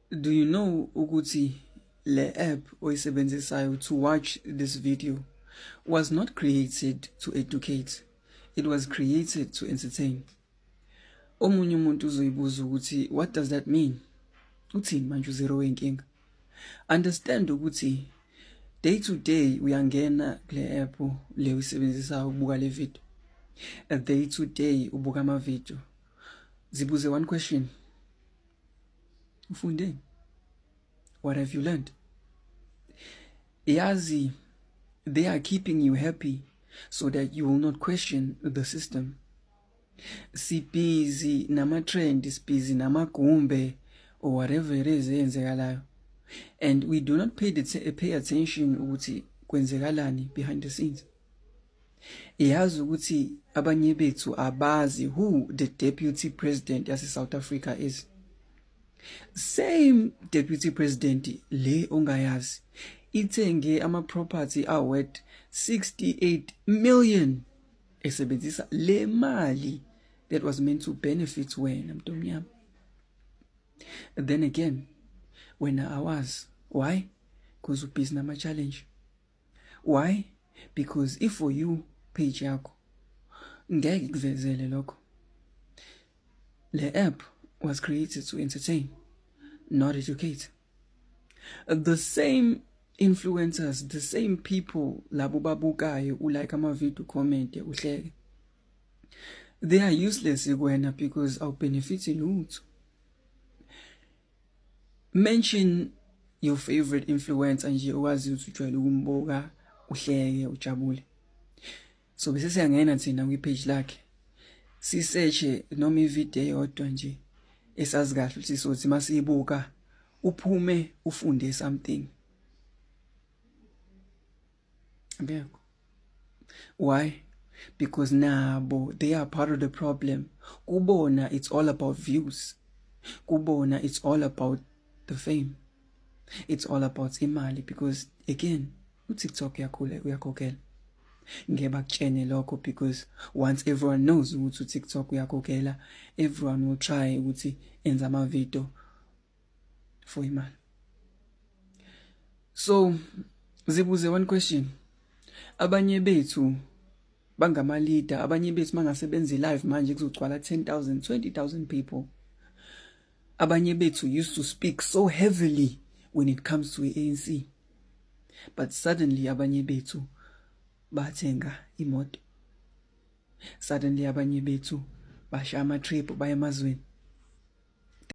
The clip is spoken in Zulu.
Do you know ukuthi le app oyisebenzisayo to watch this video was not created to educate, it was created to entertain? Omunye umuntu uzoyibuza ukuthi what does that mean? Uthini manje uzero wenkinga? Understand ukuthi day to day uyangena kule app le uyisebenzisayo ukubuka le video. A day to day ubuka ama video. Zibuze one question. Ufunde? What have you learned? Yazi, they are keeping you happy so that you will not question the system. Sibizi nama trend, sibizi nama gumbe, or whatever it is eyenzekalayo. And we do not pay attention ukuthi kwenzekalani behind the scenes. Yazi ukuthi abanye bethu abazi who the deputy president yase South Africa is. Same deputy president le ongayazi ithenge ama property worth 68 million esebenzisa le mali that was meant to benefit wena mntomnyama. Then again, when I was, why? Because you busy nama challenge. Why? Because if for you page yakho ngeke kuvezele lokho. Le app was created to entertain, not educate. The same influencers, the same people labo babukayo ulike ama video, comment, uhleke, they are useless kuwena because awubenefiti lutho. Mention your favorite influencer nje owazi ukuthi ujwayele ukumbuka, uhleke, ujabule. So bese siyangena thina kwi-page lakhe sisearche noma ivideo eyodwa nje esazi kahle ukuthi sothi masiyibuka uphume ufunde something. Ngekho. Why? Because nabo they are part of the problem. Kubona it's all about views. Kubona it's all about the fame. It's all about imali because again, uTikTok uyakhokhela. Ngeke bakutshene lokho because once everyone knows ukuthi uTikTok uyakhokhela, everyone will try ukuthi enza ama video for imali. So zibuze one question. Abanye bethu bangama leader, abanye bethu mangasebenzi live manje kuzogcwala 10,000, 20,000 people. Abanye bethu used to speak so heavily when it comes to ANC. But suddenly abanye bethu bathenga imoto. Suddenly abanye bethu basha ama trip baya emazweni.